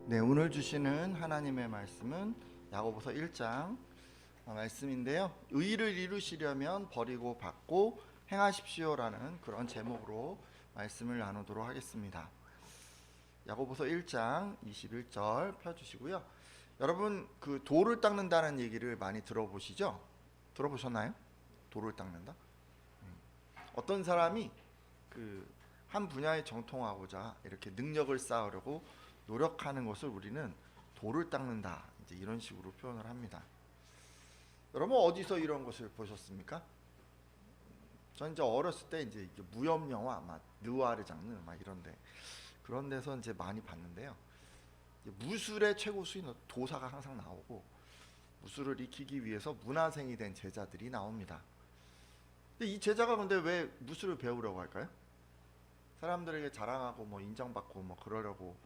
네, 오늘 주시는 하나님의 말씀은 야고보서 1장 말씀인데요. 의를 이루시려면 버리고 받고 행하십시오라는 그런 제목으로 말씀을 나누도록 하겠습니다. 야고보서 1장 21절 펴주시고요. 여러분, 그 돌을 닦는다는 얘기를 많이 들어보시죠? 들어보셨나요? 돌을 닦는다? 어떤 사람이 그 한 분야에 정통하고자 이렇게 능력을 쌓으려고 노력하는 것을 우리는 돌을 닦는다, 이제 이런 식으로 표현을 합니다. 여러분, 어디서 이런 것을 보셨습니까? 전 이제 어렸을 때 이제 무협 영화, 막 느와르 장르 막 이런데 그런 데서 이제 많이 봤는데요. 무술의 최고 수인 도사가 항상 나오고 무술을 익히기 위해서 문화생이 된 제자들이 나옵니다. 근데 이 제자가 근데 왜 무술을 배우려고 할까요? 사람들에게 자랑하고 뭐 인정받고 뭐 그러려고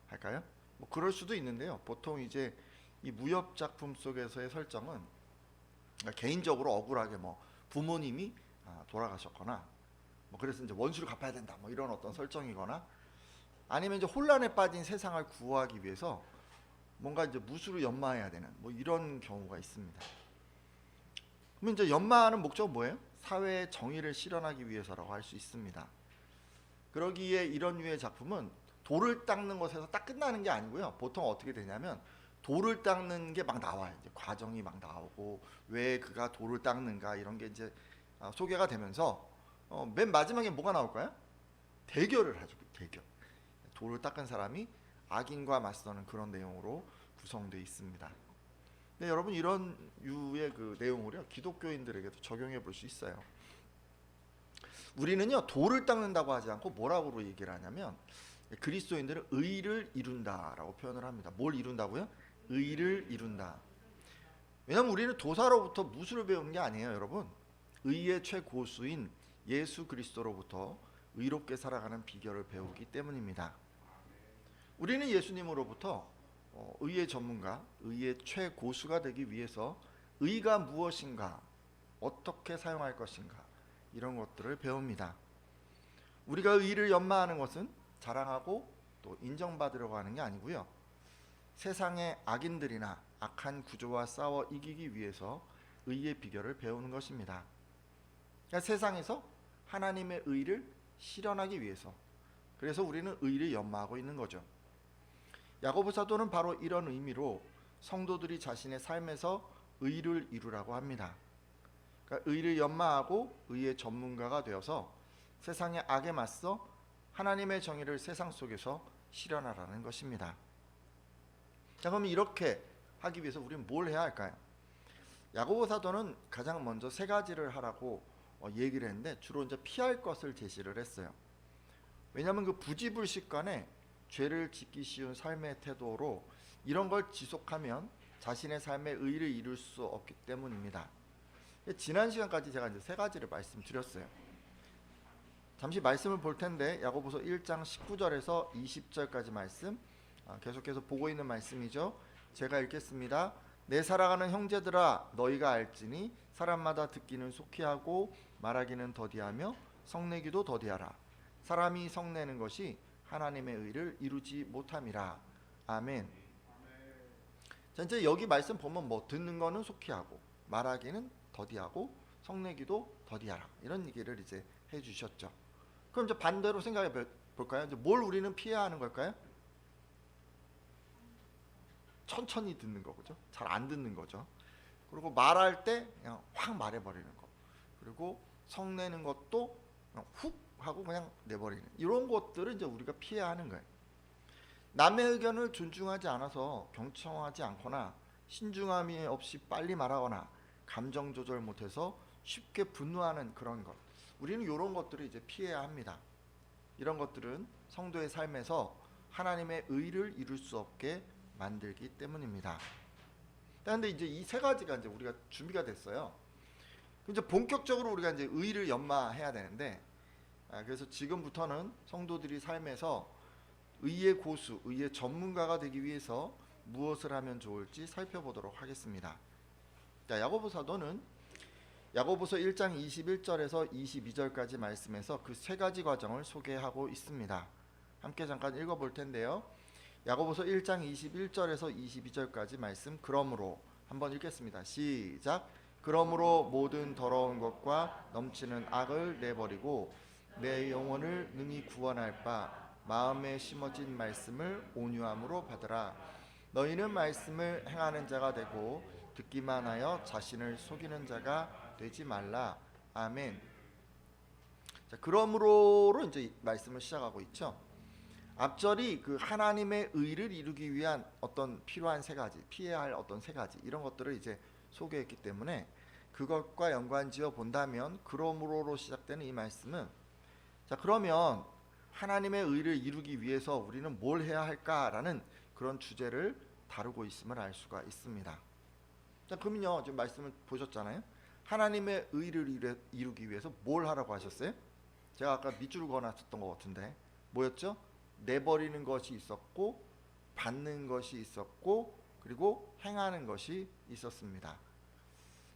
할까요? 뭐 그럴 수도 있는데요. 보통 이제 이 무협 작품 속에서의 설정은 개인적으로 억울하게 뭐 부모님이 돌아가셨거나 뭐 그래서 이제 원수를 갚아야 된다 뭐 이런 어떤 설정이거나, 아니면 이제 혼란에 빠진 세상을 구하기 위해서 뭔가 이제 무술을 연마해야 되는 뭐 이런 경우가 있습니다. 그러면 이제 연마하는 목적은 뭐예요? 사회의 정의를 실현하기 위해서라고 할 수 있습니다. 그러기에 이런 류의 작품은 돌을 닦는 것에서 딱 끝나는 게 아니고요. 보통 어떻게 되냐면 돌을 닦는 게 막 나와요. 이제 과정이 막 나오고 왜 그가 돌을 닦는가 이런 게 이제 소개가 되면서 맨 마지막에 뭐가 나올까요? 대결을 하죠. 대결. 돌을 닦은 사람이 악인과 맞서는 그런 내용으로 구성되어 있습니다. 근데 여러분, 이런 유의 그 내용을요, 기독교인들에게도 적용해 볼 수 있어요. 우리는요, 돌을 닦는다고 하지 않고 뭐라고 얘기를 하냐면 그리스도인들은 의를 이룬다라고 표현을 합니다. 뭘 이룬다고요? 의를 이룬다. 왜냐하면 우리는 도사로부터 무술을 배우는 게 아니에요, 여러분. 의의 최고수인 예수 그리스도로부터 의롭게 살아가는 비결을 배우기 때문입니다. 우리는 예수님으로부터 의의 전문가, 의의 최고수가 되기 위해서 의가 무엇인가, 어떻게 사용할 것인가, 이런 것들을 배웁니다. 우리가 의를 연마하는 것은 자랑하고 또 인정받으려고 하는 게 아니고요, 세상의 악인들이나 악한 구조와 싸워 이기기 위해서 의의 비결을 배우는 것입니다. 그러니까 세상에서 하나님의 의를 실현하기 위해서, 그래서 우리는 의를 연마하고 있는 거죠. 야고보 사도는 바로 이런 의미로 성도들이 자신의 삶에서 의를 이루라고 합니다. 그러니까 의를 연마하고 의의 전문가가 되어서 세상의 악에 맞서 하나님의 정의를 세상 속에서 실현하라는 것입니다. 자, 그럼 이렇게 하기 위해서 우리는 뭘 해야 할까요? 야고보 사도는 가장 먼저 세 가지를 하라고 얘기를 했는데 주로 이제 피할 것을 제시를 했어요. 왜냐하면 그 부지불식간에 죄를 짓기 쉬운 삶의 태도로 이런 걸 지속하면 자신의 삶의 의를 이룰 수 없기 때문입니다. 지난 시간까지 제가 이제 세 가지를 말씀드렸어요. 잠시 말씀을 볼 텐데 야고보서 1장 19절에서 20절까지 말씀, 계속해서 보고 있는 말씀이죠. 제가 읽겠습니다. 내 사랑하는 형제들아, 너희가 알지니 사람마다 듣기는 속히 하고 말하기는 더디하며 성내기도 더디하라. 사람이 성내는 것이 하나님의 의를 이루지 못함이라. 아멘. 자, 이제 여기 말씀 보면 뭐 듣는 거는 속히 하고 말하기는 더디하고 성내기도 더디하라, 이런 얘기를 이제 해주셨죠. 그럼 이제 반대로 생각해 볼까요? 이제 뭘 우리는 피해야 하는 걸까요? 천천히 듣는 거죠. 잘 안 듣는 거죠. 그리고 말할 때 그냥 확 말해버리는 거. 그리고 성내는 것도 그냥 훅 하고 그냥 내버리는, 이런 것들을 이제 우리가 피해야 하는 거예요. 남의 의견을 존중하지 않아서 경청하지 않거나 신중함이 없이 빨리 말하거나 감정 조절 못해서 쉽게 분노하는 그런 것, 우리는 이런 것들을 이제 피해야 합니다. 이런 것들은 성도의 삶에서 하나님의 의를 이룰 수 없게 만들기 때문입니다. 그런데 이제 이 세 가지가 이제 우리가 준비가 됐어요. 이제 본격적으로 우리가 이제 의를 연마해야 되는데, 그래서 지금부터는 성도들이 삶에서 의의 고수, 의의 전문가가 되기 위해서 무엇을 하면 좋을지 살펴보도록 하겠습니다. 자, 야고보 사도는 야고보서 1장 21절에서 22절까지 말씀에서 그 세 가지 과정을 소개하고 있습니다. 함께 잠깐 읽어볼 텐데요. 야고보서 1장 21절에서 22절까지 말씀 그러므로 한번 읽겠습니다. 시작. 그러므로 모든 더러운 것과 넘치는 악을 내버리고 내 영혼을 능히 구원할 바 마음에 심어진 말씀을 온유함으로 받으라. 너희는 말씀을 행하는 자가 되고 듣기만 하여 자신을 속이는 자가 되지 말라. 아멘. 자, 그러므로로 이제 말씀을 시작하고 있죠. 앞절이 그 하나님의 의를 이루기 위한 어떤 필요한 세 가지, 피해야 할 어떤 세 가지 이런 것들을 이제 소개했기 때문에 그것과 연관지어 본다면 그러므로로 시작되는 이 말씀은, 자, 그러면 하나님의 의를 이루기 위해서 우리는 뭘 해야 할까라는 그런 주제를 다루고 있음을 알 수가 있습니다. 자, 그러면요, 지금 말씀을 보셨잖아요. 하나님의 의를 이루기 위해서 뭘 하라고 하셨어요? 제가 아까 밑줄을 그어놨었던 것 같은데 뭐였죠? 내버리는 것이 있었고, 받는 것이 있었고, 그리고 행하는 것이 있었습니다.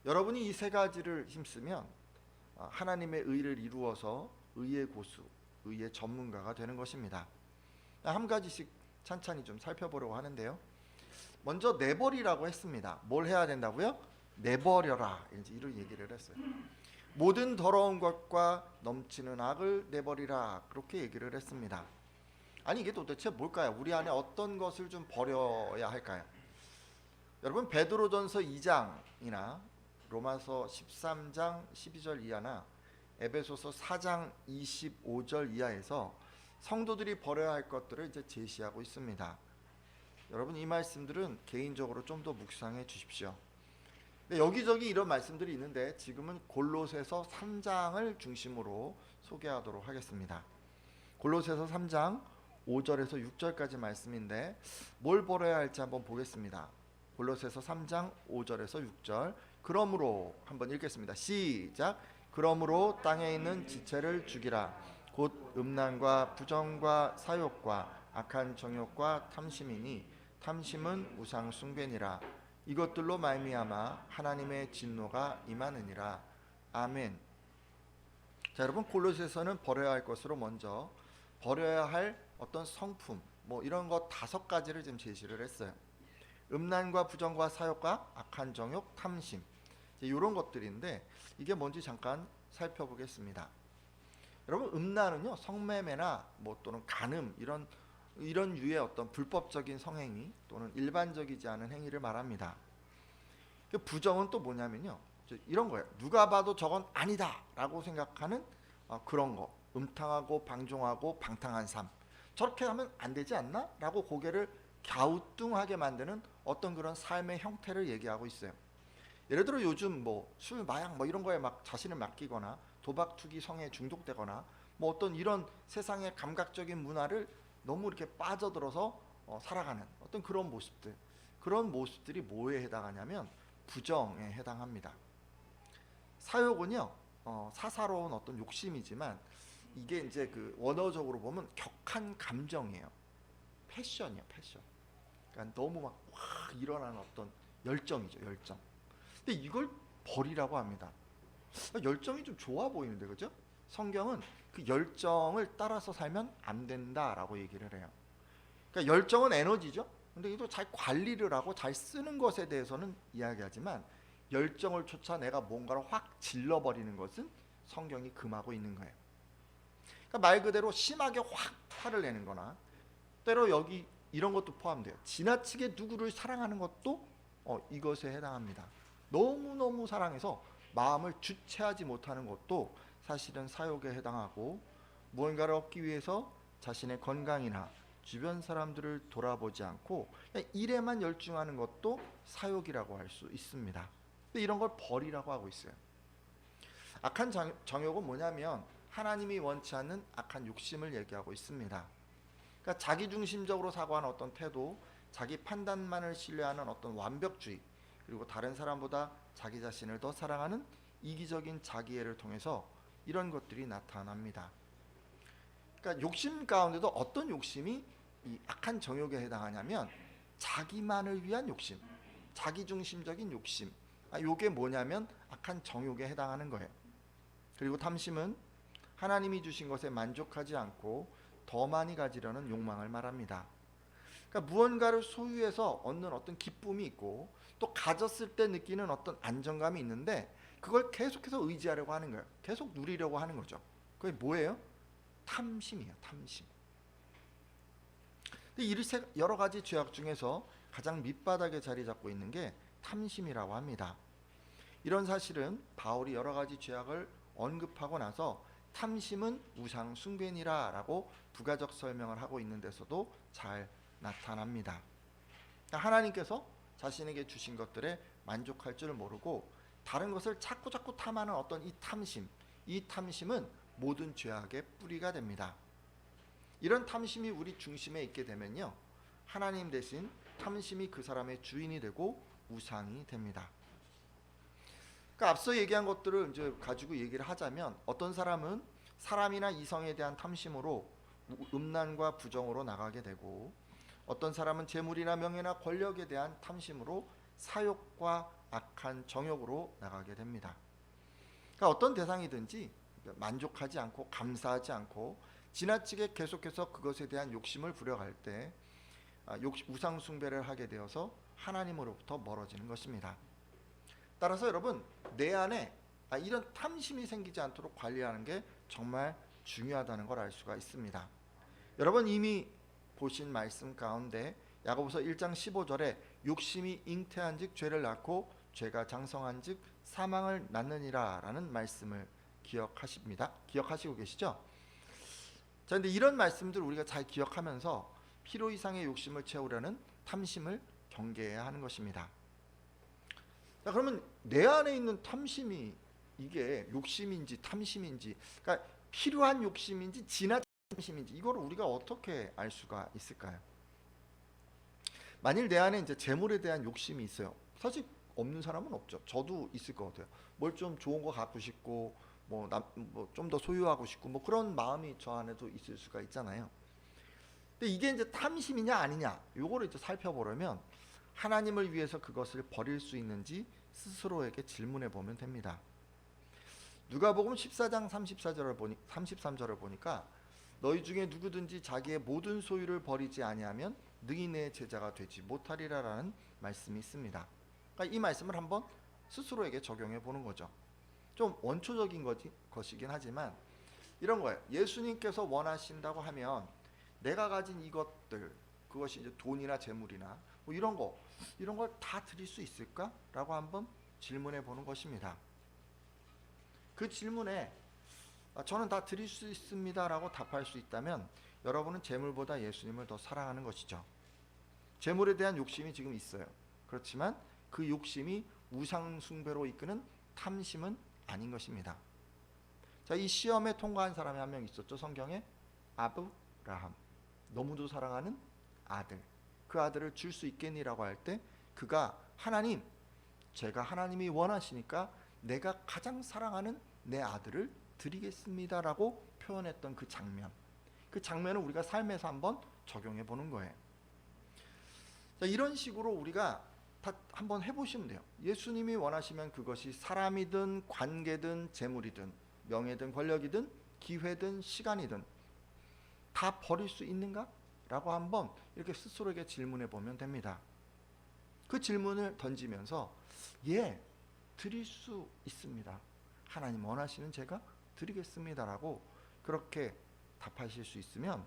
여러분이 이 세 가지를 힘쓰면 하나님의 의를 이루어서 의의 고수, 의의 전문가가 되는 것입니다. 한 가지씩 찬찬히 좀 살펴보려고 하는데요. 먼저 내버리라고 했습니다. 뭘 해야 된다고요? 내버려라, 이제 이런 얘기를 했어요. 모든 더러운 것과 넘치는 악을 내버리라, 그렇게 얘기를 했습니다. 아니, 이게 도대체 뭘까요? 우리 안에 어떤 것을 좀 버려야 할까요? 여러분, 베드로전서 2장이나 로마서 13장 12절 이하나 에베소서 4장 25절 이하에서 성도들이 버려야 할 것들을 이제 제시하고 있습니다. 여러분, 이 말씀들은 개인적으로 좀 더 묵상해 주십시오. 여기저기 이런 말씀들이 있는데 지금은 골로새서 3장을 중심으로 소개하도록 하겠습니다. 골로새서 3장 5절에서 6절까지 말씀인데 뭘 버려야 할지 한번 보겠습니다. 골로새서 3장 5절에서 6절. 그러므로 한번 읽겠습니다. 시작. 그러므로 땅에 있는 지체를 죽이라. 곧 음란과 부정과 사욕과 악한 정욕과 탐심이니 탐심은 우상 숭배니라. 이것들로 말미암아 하나님의 진노가 임하느니라. 아멘. 자, 여러분, 골로새서는 버려야 할 것으로 먼저 버려야 할 어떤 성품, 뭐 이런 것 5가지를 지금 제시를 했어요. 음란과 부정과 사욕과 악한 정욕, 탐심, 이런 것들인데 이게 뭔지 잠깐 살펴보겠습니다. 여러분, 음란은요, 성매매나 뭐 또는 간음 이런 유의 어떤 불법적인 성행위 또는 일반적이지 않은 행위를 말합니다. 부정은 또 뭐냐면요, 이런 거예요. 누가 봐도 저건 아니다라고 생각하는 그런 거, 음탕하고 방종하고 방탕한 삶, 저렇게 하면 안 되지 않나? 라고 고개를 갸우뚱하게 만드는 어떤 그런 삶의 형태를 얘기하고 있어요. 예를 들어 요즘 뭐 술, 마약 뭐 이런 거에 막 자신을 맡기거나 도박, 투기, 성에 중독되거나 뭐 어떤 이런 세상의 감각적인 문화를 너무 이렇게 빠져들어서 살아가는 어떤 그런 모습들, 그런 모습들이 뭐에 해당하냐면 부정에 해당합니다. 사욕은요, 사사로운 어떤 욕심이지만 이게 이제 그 원어적으로 보면 격한 감정이에요. 패션이에요, 패션. 그러니까 너무 막 확 일어나는 어떤 열정이죠, 열정. 근데 이걸 버리라고 합니다. 열정이 좀 좋아 보이는데, 그죠? 성경은 그 열정을 따라서 살면 안 된다라고 얘기를 해요. 그러니까 열정은 에너지죠. 근데 이도 잘 관리를 하고 잘 쓰는 것에 대해서는 이야기하지만 열정을 쫓아 내가 뭔가를 확 질러버리는 것은 성경이 금하고 있는 거예요. 그러니까 말 그대로 심하게 확 화를 내는 거나, 때로 여기 이런 것도 포함돼요. 지나치게 누구를 사랑하는 것도 이것에 해당합니다. 너무너무 사랑해서 마음을 주체하지 못하는 것도 사실은 사욕에 해당하고, 무언가를 얻기 위해서 자신의 건강이나 주변 사람들을 돌아보지 않고 그냥 일에만 열중하는 것도 사욕이라고 할 수 있습니다. 근데 이런 걸 버리라고 하고 있어요. 악한 정욕은 뭐냐면 하나님이 원치 않는 악한 욕심을 얘기하고 있습니다. 그러니까 자기중심적으로 사고하는 어떤 태도, 자기 판단만을 신뢰하는 어떤 완벽주의, 그리고 다른 사람보다 자기 자신을 더 사랑하는 이기적인 자기애를 통해서 이런 것들이 나타납니다. 그러니까 욕심 가운데도 어떤 욕심이 이 악한 정욕에 해당하냐면 자기만을 위한 욕심, 자기중심적인 욕심, 이게 뭐냐면 악한 정욕에 해당하는 거예요. 그리고 탐심은 하나님이 주신 것에 만족하지 않고 더 많이 가지려는 욕망을 말합니다. 그러니까 무언가를 소유해서 얻는 어떤 기쁨이 있고 또 가졌을 때 느끼는 어떤 안정감이 있는데 그걸 계속해서 의지하려고 하는 거예요. 계속 누리려고 하는 거죠. 그게 뭐예요? 탐심이에요. 탐심. 근데 이 여러 가지 죄악 중에서 가장 밑바닥에 자리 잡고 있는 게 탐심이라고 합니다. 이런 사실은 바울이 여러 가지 죄악을 언급하고 나서 탐심은 우상 숭배니라라고 부가적 설명을 하고 있는 데서도 잘 나타납니다. 그러니까 하나님께서 자신에게 주신 것들에 만족할 줄 모르고 다른 것을 자꾸 탐하는 어떤 이 탐심은 모든 죄악의 뿌리가 됩니다. 이런 탐심이 우리 중심에 있게 되면요, 하나님 대신 탐심이 그 사람의 주인이 되고 우상이 됩니다. 그러니까 앞서 얘기한 것들을 이제 가지고 얘기를 하자면 어떤 사람은 사람이나 이성에 대한 탐심으로 음란과 부정으로 나가게 되고 어떤 사람은 재물이나 명예나 권력에 대한 탐심으로 사욕과 악한 정욕으로 나가게 됩니다. 그러니까 어떤 대상이든지 만족하지 않고 감사하지 않고 지나치게 계속해서 그것에 대한 욕심을 부려갈 때 우상 숭배를 하게 되어서 하나님으로부터 멀어지는 것입니다. 따라서 여러분, 내 안에 이런 탐심이 생기지 않도록 관리하는 게 정말 중요하다는 걸 알 수가 있습니다. 여러분 이미 보신 말씀 가운데 야고보서 1장 15절에 욕심이 잉태한즉 죄를 낳고 죄가 장성한즉 사망을 낳느니라 라는 말씀을 기억하시고 계시죠? 자, 근데 이런 말씀들 우리가 잘 기억하면서 필요 이상의 욕심을 채우려는 탐심을 경계해야 하는 것입니다. 자, 그러면 내 안에 있는 탐심이 이게 욕심인지 탐심인지, 그러니까 필요한 욕심인지 지나친 탐심인지 이거를 우리가 어떻게 알 수가 있을까요? 만일 내 안에 이제 재물에 대한 욕심이 있어요. 사실 없는 사람은 없죠. 저도 있을 것 같아요. 뭘 좀 좋은 거 갖고 싶고 뭐 좀 더 소유하고 싶고 뭐 그런 마음이 저 안에도 있을 수가 있잖아요. 근데 이게 이제 탐심이냐 아니냐 요거를 이제 살펴보려면 하나님을 위해서 그것을 버릴 수 있는지 스스로에게 질문해 보면 됩니다. 누가복음 14장 33절을 보니까 너희 중에 누구든지 자기의 모든 소유를 버리지 아니하면 능히 내 제자가 되지 못하리라라는 말씀이 있습니다. 그러니까 이 말씀을 한번 스스로에게 적용해 보는 거죠. 좀 원초적인 것이긴 하지만 이런 거예요. 예수님께서 원하신다고 하면 내가 가진 이것들, 그것이 이제 돈이나 재물이나 뭐 이런 걸 다 드릴 수 있을까라고 한번 질문해 보는 것입니다. 그 질문에 저는 다 드릴 수 있습니다라고 답할 수 있다면 여러분은 재물보다 예수님을 더 사랑하는 것이죠. 재물에 대한 욕심이 지금 있어요. 그렇지만 그 욕심이 우상 숭배로 이끄는 탐심은 아닌 것입니다. 자, 이 시험에 통과한 사람이 한 명 있었죠. 성경에 아브라함, 너무도 사랑하는 아들. 그 아들을 줄 수 있겠니라고 할 때 그가 하나님, 제가 하나님이 원하시니까 내가 가장 사랑하는 내 아들을 드리겠습니다라고 표현했던 그 장면을 우리가 삶에서 한번 적용해 보는 거예요. 자, 이런 식으로 우리가 다 한번 해보시면 돼요. 예수님이 원하시면 그것이 사람이든 관계든 재물이든 명예든 권력이든 기회든 시간이든 다 버릴 수 있는가? 라고 한번 이렇게 스스로에게 질문해 보면 됩니다. 그 질문을 던지면서 드릴 수 있습니다. 하나님 원하시는 제가 드리겠습니다라고 그렇게 답하실 수 있으면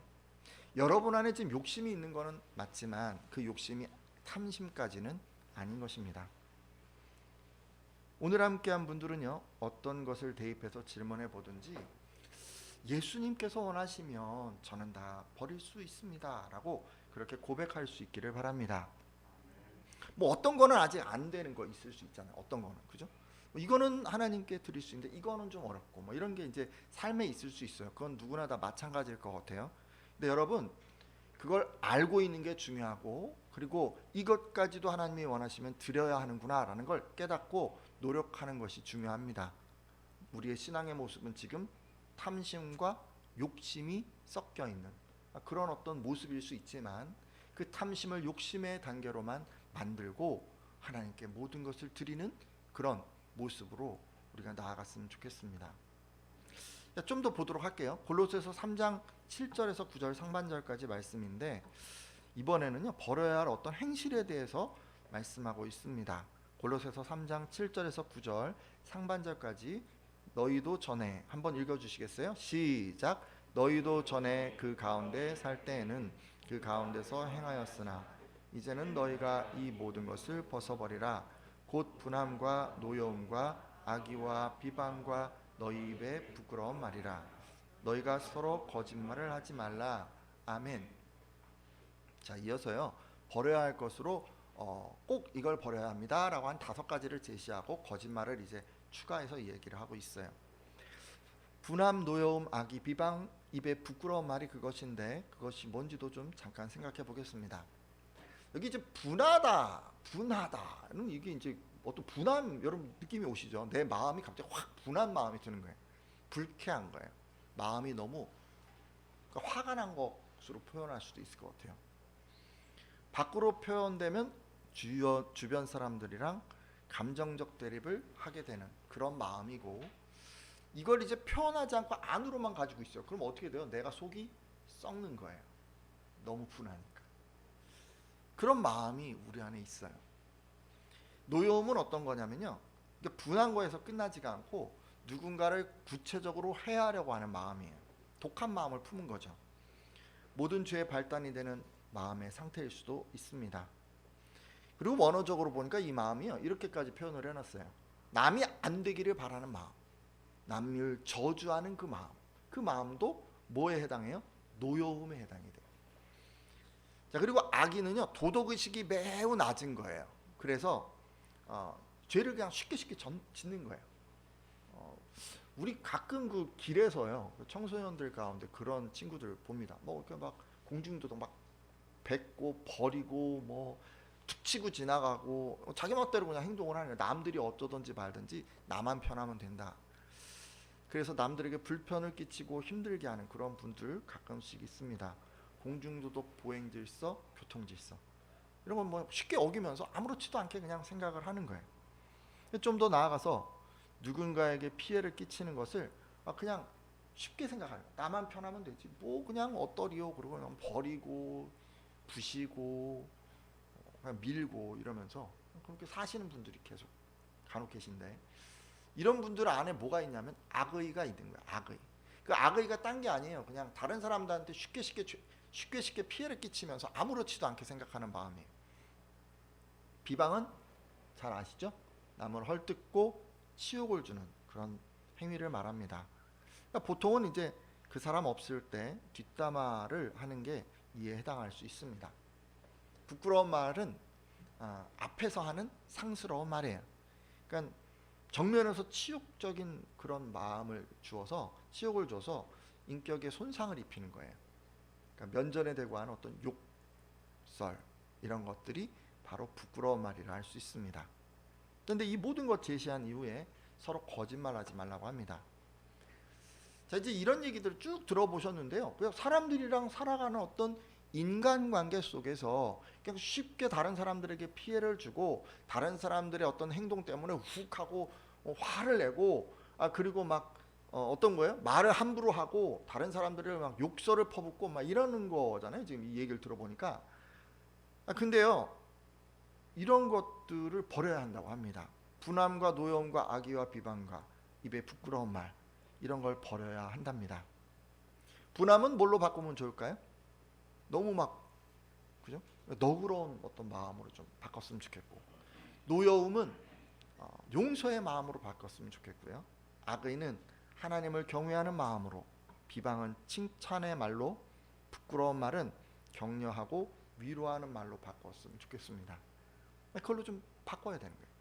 여러분 안에 지금 욕심이 있는 거는 맞지만 그 욕심이 탐심까지는 아닌 것입니다. 오늘 함께한 분들은요, 어떤 것을 대입해서 질문해 보든지 예수님께서 원하시면 저는 다 버릴 수 있습니다 라고 그렇게 고백할 수 있기를 바랍니다. 뭐 어떤 거는 아직 안 되는 거 있을 수 있잖아요. 어떤 거는, 그죠? 이거는 하나님께 드릴 수 있는데 이거는 좀 어렵고 뭐 이런 게 이제 삶에 있을 수 있어요. 그건 누구나 다 마찬가지일 것 같아요. 근데 여러분, 그걸 알고 있는 게 중요하고, 그리고 이것까지도 하나님이 원하시면 드려야 하는구나 라는 걸 깨닫고 노력하는 것이 중요합니다. 우리의 신앙의 모습은 지금 탐심과 욕심이 섞여 있는 그런 어떤 모습일 수 있지만 그 탐심을 욕심의 단계로만 만들고 하나님께 모든 것을 드리는 그런 모습으로 우리가 나아갔으면 좋겠습니다. 좀 더 보도록 할게요. 골로새서 3장 7절에서 9절 상반절까지 말씀인데 이번에는요 버려야 할 어떤 행실에 대해서 말씀하고 있습니다. 골로새서 3장 7절에서 9절 상반절까지 너희도 전에 한번 읽어주시겠어요? 시작. 너희도 전에 그 가운데 살 때에는 그 가운데서 행하였으나 이제는 너희가 이 모든 것을 벗어버리라. 곧 분함과 노여움과 악의와 비방과 너희 입에 부끄러운 말이라. 너희가 서로 거짓말을 하지 말라. 아멘. 자, 이어서요 버려야 할 것으로 꼭 이걸 버려야 합니다 라고 한 5가지를 제시하고 거짓말을 이제 추가해서 얘기를 하고 있어요. 분함, 노여움, 악의, 비방, 입에 부끄러운 말이 그것인데 그것이 뭔지도 좀 잠깐 생각해 보겠습니다. 여기 이제 분하다는 이게 이제 어떤 분함, 여러분 느낌이 오시죠? 내 마음이 갑자기 확 분한 마음이 드는 거예요. 불쾌한 거예요. 마음이 너무 그러니까 화가 난 것으로 표현할 수도 있을 것 같아요. 밖으로 표현되면 주변 사람들이랑 감정적 대립을 하게 되는 그런 마음이고, 이걸 이제 표현하지 않고 안으로만 가지고 있어요. 그럼 어떻게 돼요? 내가 속이 썩는 거예요. 너무 분하니까. 그런 마음이 우리 안에 있어요. 노여움은 어떤 거냐면요, 분한 거에서 끝나지가 않고 누군가를 구체적으로 해하려고 하는 마음이에요. 독한 마음을 품은 거죠. 모든 죄의 발단이 되는 마음의 상태일 수도 있습니다. 그리고 원어적으로 보니까 이 마음이요 이렇게까지 표현을 해놨어요. 남이 안 되기를 바라는 마음, 남을 저주하는 그 마음, 그 마음도 뭐에 해당해요? 노여움에 해당이 돼요. 자, 그리고 악의는요 도덕의식이 매우 낮은 거예요. 그래서 죄를 그냥 쉽게 짓는 거예요. 우리 가끔 그 길에서요 청소년들 가운데 그런 친구들 봅니다. 뭐 이렇게 막 공중도덕 막 뱉고 버리고 뭐 툭 치고 지나가고 자기 멋대로 그냥 행동을 하는 거예요. 남들이 어쩌든지 말든지 나만 편하면 된다. 그래서 남들에게 불편을 끼치고 힘들게 하는 그런 분들 가끔씩 있습니다. 공중도덕, 보행질서, 교통질서 이런 건 뭐 쉽게 어기면서 아무렇지도 않게 그냥 생각을 하는 거예요. 좀 더 나아가서 누군가에게 피해를 끼치는 것을 그냥 쉽게 생각하는 거예요. 나만 편하면 되지 뭐 그냥 어떠리요. 그러고 그냥 버리고 부시고 그냥 밀고 이러면서 그렇게 사시는 분들이 계속 간혹 계신데, 이런 분들 안에 뭐가 있냐면 악의가 있는 거예요. 악의. 그 악의가 딴 게 아니에요. 그냥 다른 사람들한테 쉽게 피해를 끼치면서 아무렇지도 않게 생각하는 마음이에요. 비방은 잘 아시죠? 남을 헐뜯고 치욕을 주는 그런 행위를 말합니다. 그러니까 보통은 이제 그 사람 없을 때 뒷담화를 하는 게 이에 해당할 수 있습니다. 부끄러운 말은 앞에서 하는 상스러운 말이에요. 그러니까 정면에서 치욕적인 그런 마음을 주어서 치욕을 줘서 인격에 손상을 입히는 거예요. 그러니까 면전에 대고 하는 어떤 욕설 이런 것들이 바로 부끄러운 말이라 할 수 있습니다. 그런데 이 모든 것 제시한 이후에 서로 거짓말하지 말라고 합니다. 자, 이제 이런 얘기들을 쭉 들어보셨는데요. 사람들이랑 살아가는 어떤 인간관계 속에서 그냥 쉽게 다른 사람들에게 피해를 주고 다른 사람들의 어떤 행동 때문에 욱하고 화를 내고 그리고 막 어떤 거예요? 말을 함부로 하고 다른 사람들을 막 욕설을 퍼붓고 막 이러는 거잖아요. 지금 이 얘기를 들어보니까. 근데요 이런 것들을 버려야 한다고 합니다. 분함과 노여움과 악의와 비방과 입에 부끄러운 말 이런 걸 버려야 한답니다. 분함은 뭘로 바꾸면 좋을까요? 너무 막 그죠? 너그러운 어떤 마음으로 좀 바꿨으면 좋겠고, 노여움은 용서의 마음으로 바꿨으면 좋겠고요. 악의는 하나님을 경외하는 마음으로, 비방은 칭찬의 말로, 부끄러운 말은 격려하고 위로하는 말로 바꿨으면 좋겠습니다. 그걸로 좀 바꿔야 되는 거예요.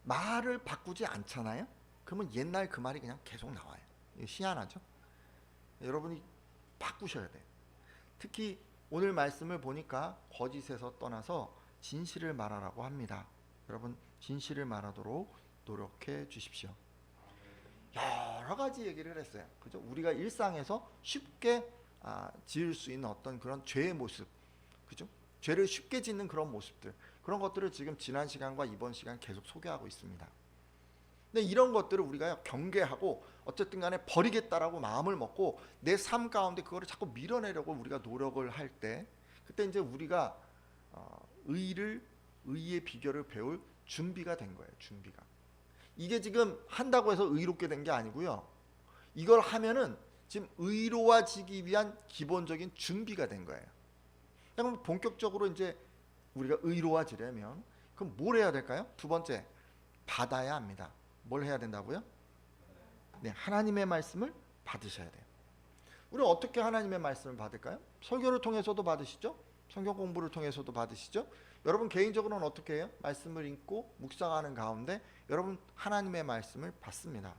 말을 바꾸지 않잖아요. 그러면 옛날 그 말이 그냥 계속 나와요. 희한하죠? 여러분이 바꾸셔야 돼요. 특히 오늘 말씀을 보니까 거짓에서 떠나서 진실을 말하라고 합니다. 여러분 진실을 말하도록 노력해 주십시오. 여러 가지 얘기를 했어요. 그죠? 우리가 일상에서 쉽게 지을 수 있는 어떤 그런 죄의 모습, 그죠? 죄를 쉽게 짓는 그런 모습들, 그런 것들을 지금 지난 시간과 이번 시간 계속 소개하고 있습니다. 근데 이런 것들을 우리가 경계하고 어쨌든 간에 버리겠다라고 마음을 먹고 내 삶 가운데 그거를 자꾸 밀어내려고 우리가 노력을 할 때, 그때 이제 우리가 의의 비결을 배울 준비가 된 거예요. 준비가. 이게 지금 한다고 해서 의롭게 된 게 아니고요. 이걸 하면은 지금 의로워지기 위한 기본적인 준비가 된 거예요. 그럼 본격적으로 이제 우리가 의로워지려면 그럼 뭘 해야 될까요? 두 번째, 받아야 합니다. 뭘 해야 된다고요? 네, 하나님의 말씀을 받으셔야 돼요. 우리는 어떻게 하나님의 말씀을 받을까요? 설교를 통해서도 받으시죠? 성경 공부를 통해서도 받으시죠? 여러분 개인적으로는 어떻게 해요? 말씀을 읽고 묵상하는 가운데 여러분 하나님의 말씀을 받습니다.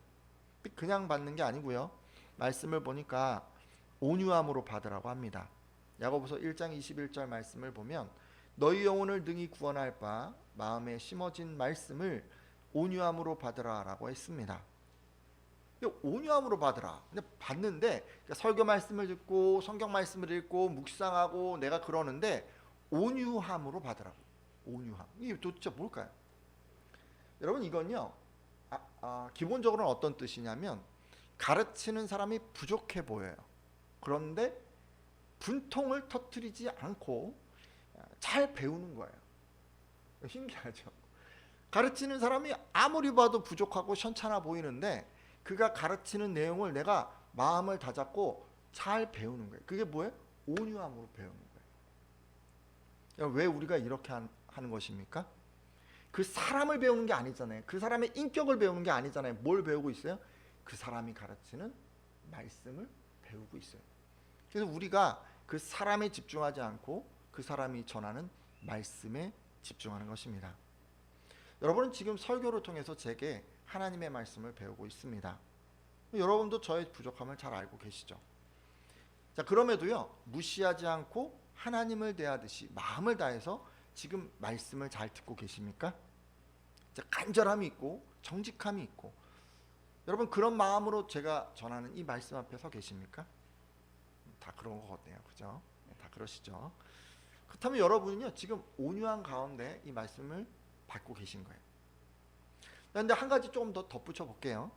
그냥 받는 게 아니고요. 말씀을 보니까 온유함으로 받으라고 합니다. 야고보서 1장 21절 말씀을 보면 너희 영혼을 능히 구원할 바 마음에 심어진 말씀을 온유함으로 받으라라고 했습니다. 온유함으로 받으라. 근데 받는데 그러니까 설교 말씀을 듣고 성경 말씀을 읽고 묵상하고 내가 그러는데 온유함으로 받으라고. 온유함. 이게 도대체 뭘까요? 여러분 이건요. 기본적으로는 어떤 뜻이냐면 가르치는 사람이 부족해 보여요. 그런데 분통을 터뜨리지 않고 잘 배우는 거예요. 신기하죠? 가르치는 사람이 아무리 봐도 부족하고 현찮아 보이는데 그가 가르치는 내용을 내가 마음을 다잡고 잘 배우는 거예요. 그게 뭐예요? 온유함으로 배우는 거예요. 왜 우리가 이렇게 하는 것입니까? 그 사람을 배우는 게 아니잖아요. 그 사람의 인격을 배우는 게 아니잖아요. 뭘 배우고 있어요? 그 사람이 가르치는 말씀을 배우고 있어요. 그래서 우리가 그 사람에 집중하지 않고 그 사람이 전하는 말씀에 집중하는 것입니다. 여러분은 지금 설교를 통해서 제게 하나님의 말씀을 배우고 있습니다. 여러분도 저의 부족함을 잘 알고 계시죠? 자, 그럼에도요 무시하지 않고 하나님을 대하듯이 마음을 다해서 지금 말씀을 잘 듣고 계십니까? 자, 간절함이 있고 정직함이 있고 여러분 그런 마음으로 제가 전하는 이 말씀 앞에 서 계십니까? 다 그런 것 같네요. 그죠? 다 그러시죠? 그렇다면 여러분은요 지금 온유한 가운데 이 말씀을 받고 계신 거예요. 그런데 한 가지 조금 더 덧붙여 볼게요.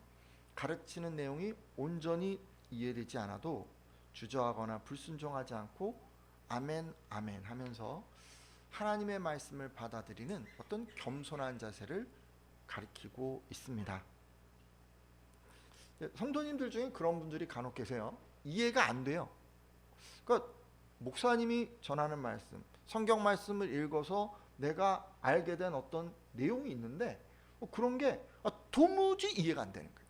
가르치는 내용이 온전히 이해되지 않아도 주저하거나 불순종하지 않고 아멘 아멘 하면서 하나님의 말씀을 받아들이는 어떤 겸손한 자세를 가리키고 있습니다. 성도님들 중에 그런 분들이 간혹 계세요. 이해가 안 돼요. 그러니까 목사님이 전하는 말씀, 성경 말씀을 읽어서 내가 알게 된 어떤 내용이 있는데 그런 게 도무지 이해가 안 되는 거예요.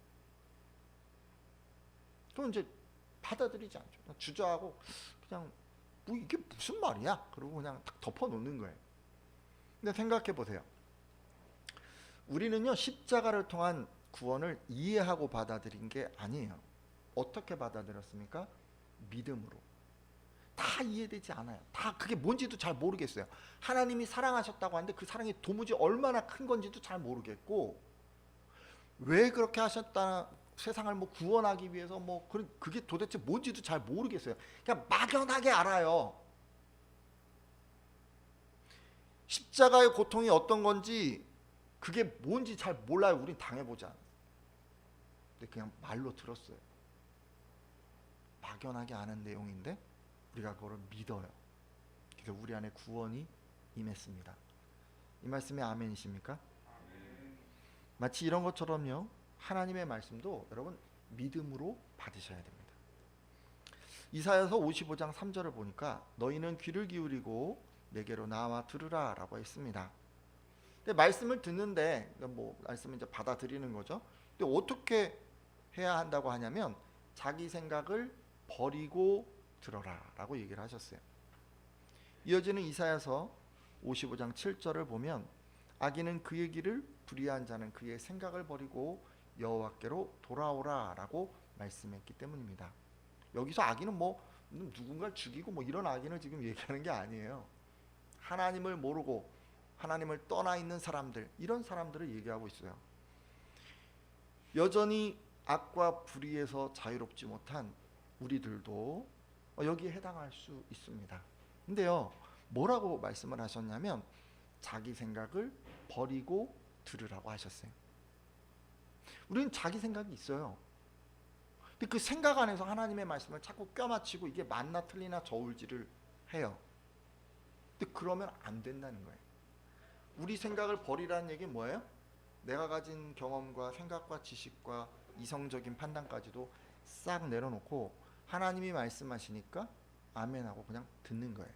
그럼 이제 받아들이지 않죠. 주저하고 그냥 뭐 이게 무슨 말이야? 그러고 그냥 딱 덮어놓는 거예요. 근데 생각해 보세요. 우리는요 십자가를 통한 구원을 이해하고 받아들인 게 아니에요. 어떻게 받아들였습니까? 믿음으로. 다 이해되지 않아요. 다 그게 뭔지도 잘 모르겠어요. 하나님이 사랑하셨다고 하는데 그 사랑이 도무지 얼마나 큰 건지도 잘 모르겠고 왜 그렇게 하셨다 세상을 뭐 구원하기 위해서 뭐 그게 도대체 뭔지도 잘 모르겠어요. 그냥 막연하게 알아요. 십자가의 고통이 어떤 건지 그게 뭔지 잘 몰라요. 우린 당해보지 않아요. 근데 그냥 말로 들었어요. 막연하게 아는 내용인데 우리가 그거를 믿어요. 그래서 우리 안에 구원이 임했습니다. 이 말씀에 아멘이십니까? 마치 이런 것처럼요. 하나님의 말씀도 여러분 믿음으로 받으셔야 됩니다. 이사야서 55장 3절을 보니까 너희는 귀를 기울이고 내게로 나와 들으라 라고 했습니다. 근데 말씀을 듣는데 뭐 말씀을 이제 받아들이는 거죠. 근데 어떻게 해야 한다고 하냐면 자기 생각을 버리고 들어라 라고 얘기를 하셨어요. 이어지는 이사야서 55장 7절을 보면 악인은 그의 길을 불의한 자는 그의 생각을 버리고 여호와께로 돌아오라 라고 말씀했기 때문입니다. 여기서 악인은 뭐 누군가를 죽이고 뭐 이런 악인을 지금 얘기하는 게 아니에요. 하나님을 모르고 하나님을 떠나 있는 사람들, 이런 사람들을 얘기하고 있어요. 여전히 악과 불의에서 자유롭지 못한 우리들도 여기에 해당할 수 있습니다. 근데요 뭐라고 말씀을 하셨냐면 자기 생각을 버리고 들으라고 하셨어요. 우리는 자기 생각이 있어요. 근데 그 생각 안에서 하나님의 말씀을 자꾸 껴맞추고 이게 맞나 틀리나 저울질을 해요. 근데 그러면 안 된다는 거예요. 우리 생각을 버리라는 얘기는 뭐예요? 내가 가진 경험과 생각과 지식과 이성적인 판단까지도 싹 내려놓고 하나님이 말씀하시니까 아멘하고 그냥 듣는 거예요.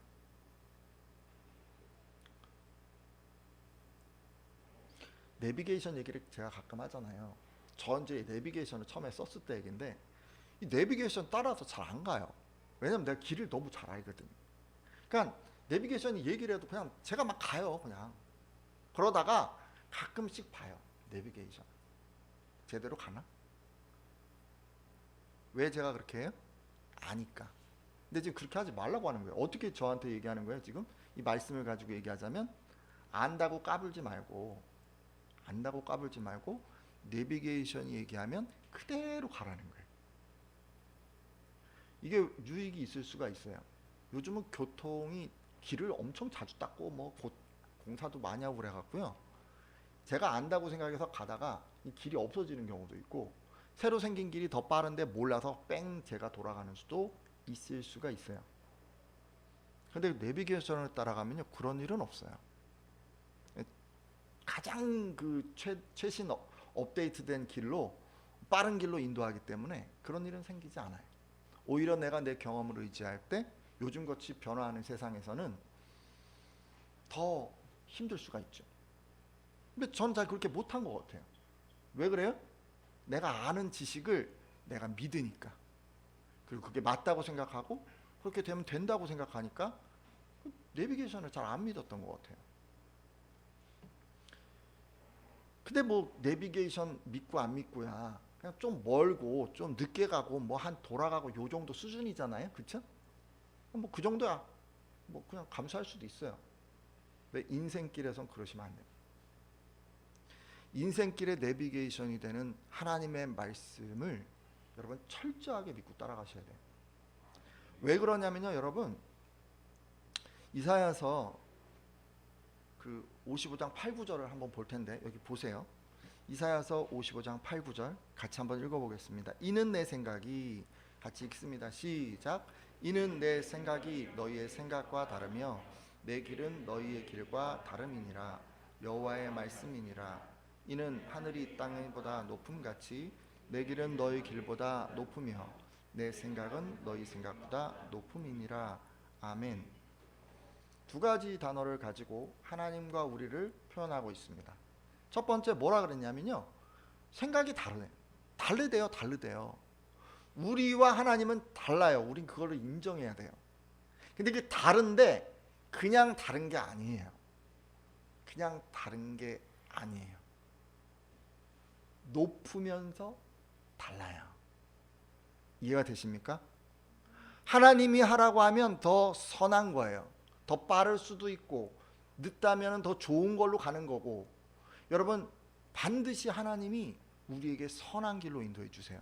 내비게이션 얘기를 제가 가끔 하잖아요. 저 이제 내비게이션을 처음에 썼을 때 얘기인데 이 내비게이션 따라서 잘 안 가요. 왜냐면 내가 길을 너무 잘 알거든요. 그러니까 내비게이션이 얘기를 해도 그냥 제가 막 가요. 그냥 그러다가 가끔씩 봐요. 내비게이션 제대로 가나? 왜 제가 그렇게 해요? 아니까. 근데 지금 그렇게 하지 말라고 하는 거예요. 어떻게 저한테 얘기하는 거예요? 지금 이 말씀을 가지고 얘기하자면 안다고 까불지 말고 내비게이션이 얘기하면 그대로 가라는 거예요. 이게 유익이 있을 수가 있어요. 요즘은 교통이 길을 엄청 자주 닦고 뭐 공사도 많이 하고 그래갖고요. 제가 안다고 생각해서 가다가 이 길이 없어지는 경우도 있고 새로 생긴 길이 더 빠른데 몰라서 뺑 제가 돌아가는 수도 있을 수가 있어요. 근데 내비게이션을 따라가면요 그런 일은 없어요. 가장 그 최신 업데이트된 길로 빠른 길로 인도하기 때문에 그런 일은 생기지 않아요. 오히려 내가 내 경험을 의지할 때 요즘같이 변화하는 세상에서는 더 힘들 수가 있죠. 근데 전 잘 그렇게 못한 것 같아요. 왜 그래요? 내가 아는 지식을 내가 믿으니까, 그리고 그게 맞다고 생각하고 그렇게 되면 된다고 생각하니까 내비게이션을 잘 안 믿었던 것 같아요. 근데 뭐 내비게이션 믿고 안 믿고야 그냥 좀 멀고 좀 늦게 가고 뭐 한 돌아가고 요 정도 수준이잖아요. 그쵸? 뭐 그 정도야 뭐 그냥 감수할 수도 있어요. 왜 인생길에선 그러시면 안 돼요. 인생길의 내비게이션이 되는 하나님의 말씀을 여러분 철저하게 믿고 따라가셔야 돼요. 왜 그러냐면요 여러분, 이사야서 그 55장 8, 9절을 한번 볼 텐데 여기 보세요. 이사야서 55장 8, 9절 같이 한번 읽어보겠습니다. 이는 내 생각이, 같이 읽습니다. 시작. 이는 내 생각이 너희의 생각과 다르며 내 길은 너희의 길과 다름이니라. 여호와의 말씀이니라. 이는 하늘이 땅보다 높음같이 내 길은 너희 길보다 높으며 내 생각은 너희 생각보다 높음이니라. 아멘. 두 가지 단어를 가지고 하나님과 우리를 표현하고 있습니다. 첫 번째 뭐라 그랬냐면요, 생각이 다르대요. 우리와 하나님은 달라요. 우린 그거를 인정해야 돼요. 근데 그 다른데 그냥 다른 게 아니에요. 그냥 다른 게 아니에요. 높으면서 달라요. 이해가 되십니까? 하나님이 하라고 하면 더 선한 거예요. 더 빠를 수도 있고 늦다면 더 좋은 걸로 가는 거고, 여러분 반드시 하나님이 우리에게 선한 길로 인도해 주세요.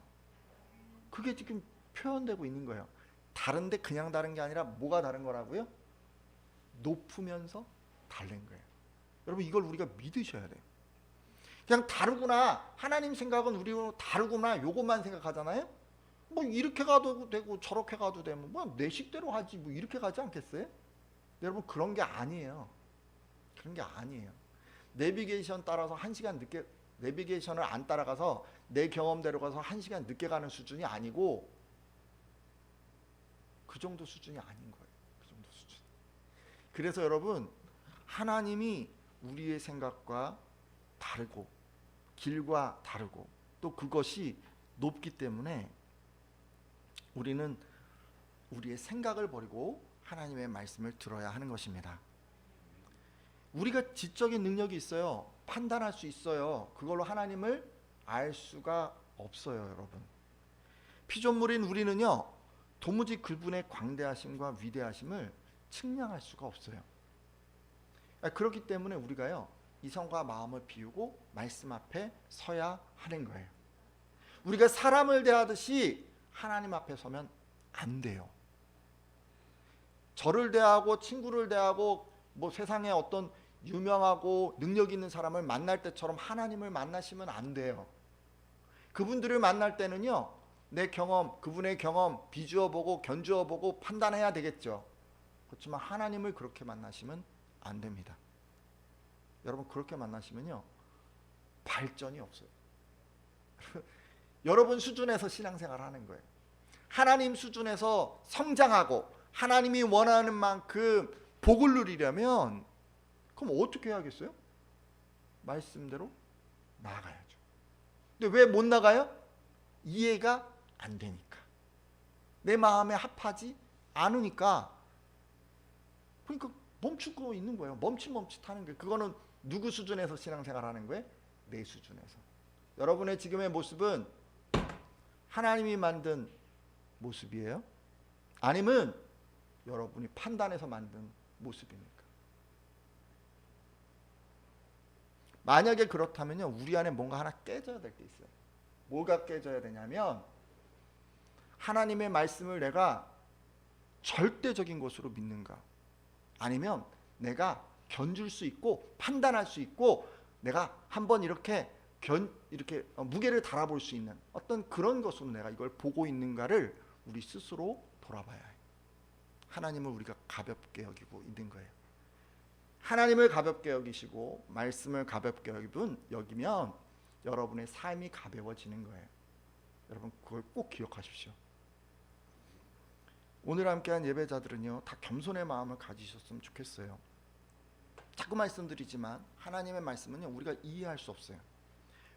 그게 지금 표현되고 있는 거예요. 다른데 그냥 다른 게 아니라 뭐가 다른 거라고요? 높으면서 다른 거예요. 여러분 이걸 우리가 믿으셔야 돼요. 그냥 다르구나, 하나님 생각은 우리로 다르구나, 요것만 생각하잖아요. 뭐 이렇게 가도 되고 저렇게 가도 되면 뭐 내 식대로 하지 뭐 이렇게 가지 않겠어요? 여러분 그런 게 아니에요. 그런 게 아니에요. 내비게이션 따라서 1시간 늦게, 내비게이션을 안 따라가서 내 경험대로 가서 1시간 늦게 가는 수준이 아니고 그 정도 수준이 아닌 거예요. 그 정도 수준. 그래서 여러분 하나님이 우리의 생각과 다르고 길과 다르고 또 그것이 높기 때문에 우리는 우리의 생각을 버리고 하나님의 말씀을 들어야 하는 것입니다. 우리가 지적인 능력이 있어요. 판단할 수 있어요. 그걸로 하나님을 알 수가 없어요, 여러분. 피조물인 우리는요, 도무지 그분의 광대하심과 위대하심을 측량할 수가 없어요. 그렇기 때문에 우리가요, 이성과 마음을 비우고 말씀 앞에 서야 하는 거예요. 우리가 사람을 대하듯이 하나님 앞에 서면 안 돼요. 저를 대하고 친구를 대하고 뭐 세상에 어떤 유명하고 능력 있는 사람을 만날 때처럼 하나님을 만나시면 안 돼요. 그분들을 만날 때는요, 내 경험, 그분의 경험 비주어 보고 견주어 보고 판단해야 되겠죠. 그렇지만 하나님을 그렇게 만나시면 안 됩니다. 여러분, 그렇게 만나시면요 발전이 없어요. 여러분 수준에서 신앙생활 하는 거예요. 하나님 수준에서 성장하고 하나님이 원하는 만큼 복을 누리려면 그럼 어떻게 해야겠어요? 말씀대로 나아가야죠. 근데 왜 못 나가요? 이해가 안 되니까. 내 마음에 합하지 않으니까. 그러니까 멈추고 있는 거예요. 멈칫멈칫하는 거예요. 그거는 누구 수준에서 신앙생활 하는 거예요? 내 수준에서. 여러분의 지금의 모습은 하나님이 만든 모습이에요? 아니면 여러분이 판단해서 만든 모습입니까? 만약에 그렇다면요, 우리 안에 뭔가 하나 깨져야 될 게 있어요. 뭐가 깨져야 되냐면, 하나님의 말씀을 내가 절대적인 것으로 믿는가, 아니면 내가 견줄 수 있고 판단할 수 있고 내가 한번 이렇게 무게를 달아볼 수 있는 어떤 그런 것으로 내가 이걸 보고 있는가를 우리 스스로 돌아봐야 해요. 하나님을 우리가 가볍게 여기고 있는 거예요. 하나님을 가볍게 여기시고 말씀을 가볍게 여기면 여러분의 삶이 가벼워지는 거예요. 여러분, 그걸 꼭 기억하십시오. 오늘 함께한 예배자들은요, 다 겸손의 마음을 가지셨으면 좋겠어요. 자꾸 말씀드리지만 하나님의 말씀은요, 우리가 이해할 수 없어요.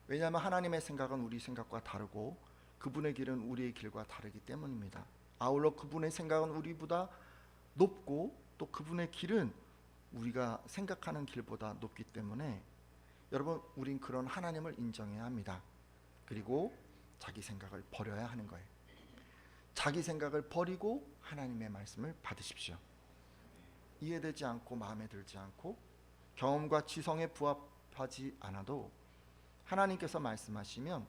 왜냐하면 하나님의 생각은 우리 생각과 다르고 그분의 길은 우리의 길과 다르기 때문입니다. 아울러 그분의 생각은 우리보다 높고 또 그분의 길은 우리가 생각하는 길보다 높기 때문에 여러분, 우린 그런 하나님을 인정해야 합니다. 그리고 자기 생각을 버려야 하는 거예요. 자기 생각을 버리고 하나님의 말씀을 받으십시오. 이해되지 않고 마음에 들지 않고 경험과 지성에 부합하지 않아도 하나님께서 말씀하시면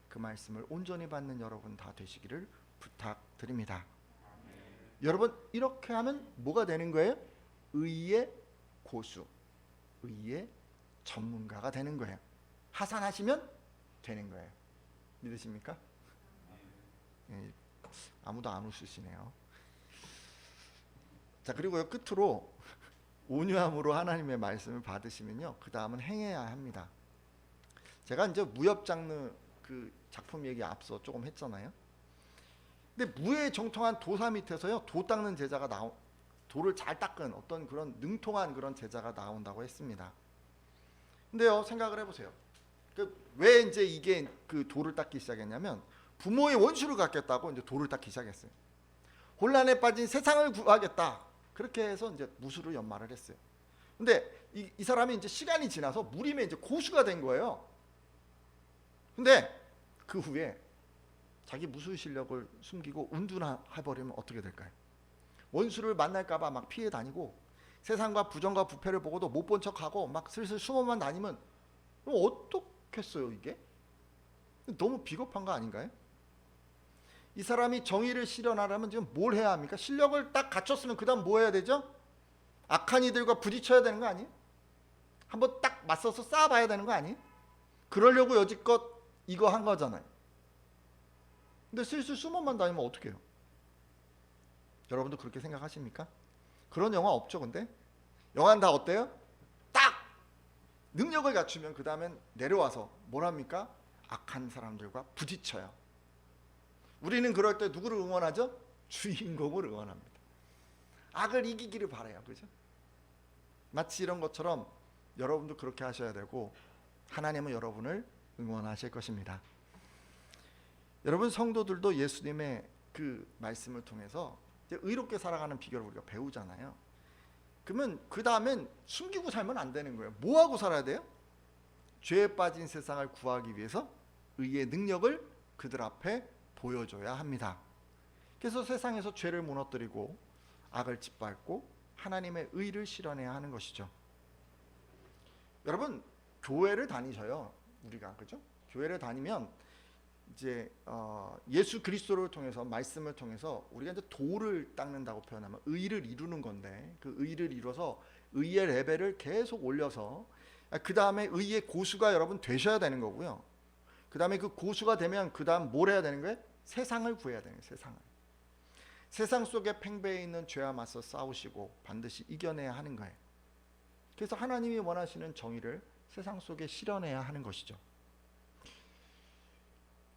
그 말씀을 온전히 받는 여러분 다 되시기를 부탁드립니다. 여러분, 이렇게 하면 뭐가 되는 거예요? 의의 고수, 의의 전문가가 되는 거예요. 하산하시면 되는 거예요. 믿으십니까? 아무도 안 웃으시네요. 자, 그리고요, 끝으로 온유함으로 하나님의 말씀을 받으시면요, 그 다음은 행해야 합니다. 제가 이제 무협 장르 그 작품 얘기 앞서 조금 했잖아요. 근데 무에 정통한 도사 밑에서요, 도 닦는 제자가 돌을 잘 닦은 어떤 그런 능통한 그런 제자가 나온다고 했습니다. 근데요, 생각을 해보세요. 왜 이제 이게 그 돌을 닦기 시작했냐면, 부모의 원수를 갚겠다고 이제 돌을 닦기 시작했어요. 혼란에 빠진 세상을 구하겠다. 그렇게 해서 이제 무술을 연마를 했어요. 근데 이 사람이 이제 시간이 지나서 무림의 이제 고수가 된 거예요. 근데 그 후에 자기 무술 실력을 숨기고 운둔해버리면 어떻게 될까요? 원수를 만날까봐 막 피해 다니고 세상과 부정과 부패를 보고도 못 본 척하고 막 슬슬 숨어만 다니면 어떻겠어요 이게? 너무 비겁한 거 아닌가요? 이 사람이 정의를 실현하려면 지금 뭘 해야 합니까? 실력을 딱 갖췄으면 그 다음 뭐 해야 되죠? 악한 이들과 부딪혀야 되는 거 아니에요? 한번 딱 맞서서 싸워봐야 되는 거 아니에요? 그러려고 여지껏 이거 한 거잖아요. 근데 슬슬 숨어만 다니면 어떻게 해요? 여러분도 그렇게 생각하십니까? 그런 영화 없죠. 근데 영화는 다 어때요? 딱 능력을 갖추면 그 다음엔 내려와서 뭘 합니까? 악한 사람들과 부딪혀요. 우리는 그럴 때 누구를 응원하죠? 주인공을 응원합니다. 악을 이기기를 바라요. 그죠? 마치 이런 것처럼 여러분도 그렇게 하셔야 되고 하나님은 여러분을 응원하실 것입니다. 여러분, 성도들도 예수님의 그 말씀을 통해서 이제 의롭게 살아가는 비결을 우리가 배우잖아요. 그러면 그 다음엔 숨기고 살면 안 되는 거예요. 뭐하고 살아야 돼요? 죄에 빠진 세상을 구하기 위해서 의의 능력을 그들 앞에 보여줘야 합니다. 그래서 세상에서 죄를 무너뜨리고 악을 짓밟고 하나님의 의를 실현해야 하는 것이죠. 여러분, 교회를 다니셔요. 우리가, 그죠? 교회를 다니면 이제 예수 그리스도를 통해서, 말씀을 통해서 우리가 이제 도를 닦는다고 표현하면 의를 이루는 건데, 그 의를 이뤄서 의의 레벨을 계속 올려서 그 다음에 의의 고수가 여러분 되셔야 되는 거고요. 그 다음에 그 고수가 되면 그 다음 뭘 해야 되는 거예요? 세상을 구해야 되는 거예요. 세상을. 세상 속에 팽배해 있는 죄와 맞서 싸우시고 반드시 이겨내야 하는 거예요. 그래서 하나님이 원하시는 정의를 세상 속에 실현해야 하는 것이죠.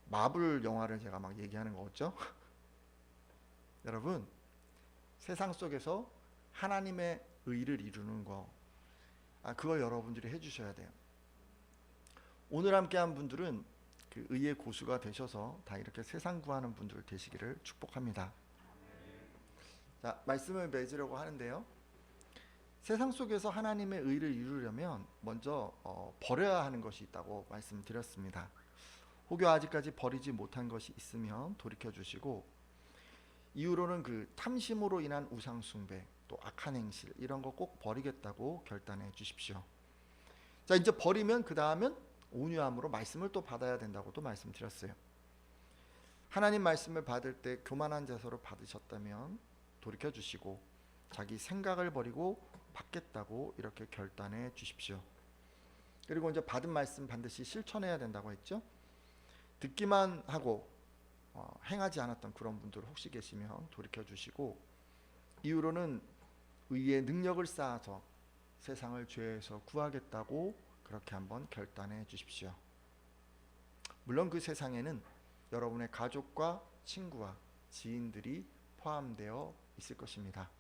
마블 영화를 제가 막 얘기하는 거겠죠? 여러분, 세상 속에서 하나님의 의를 이루는 거, 그걸 여러분들이 해주셔야 돼요. 오늘 함께한 분들은 그 의의 고수가 되셔서 다 이렇게 세상 구하는 분들 되시기를 축복합니다. 자, 말씀을 맺으려고 하는데요. 세상 속에서 하나님의 의를 이루려면 먼저 버려야 하는 것이 있다고 말씀드렸습니다. 혹여 아직까지 버리지 못한 것이 있으면 돌이켜 주시고, 이후로는 그 탐심으로 인한 우상 숭배, 또 악한 행실 이런 거 꼭 버리겠다고 결단해 주십시오. 자, 이제 버리면 그 다음은 온유함으로 말씀을 또 받아야 된다고도 말씀드렸어요. 하나님 말씀을 받을 때 교만한 자세로 받으셨다면 돌이켜 주시고 자기 생각을 버리고 받겠다고 이렇게 결단해 주십시오. 그리고 이제 받은 말씀 반드시 실천해야 된다고 했죠. 듣기만 하고 행하지 않았던 그런 분들 혹시 계시면 돌이켜 주시고, 이후로는 의의 능력을 쌓아서 세상을 죄에서 구하겠다고 그렇게 한번 결단해 주십시오. 물론 그 세상에는 여러분의 가족과 친구와 지인들이 포함되어 있을 것입니다.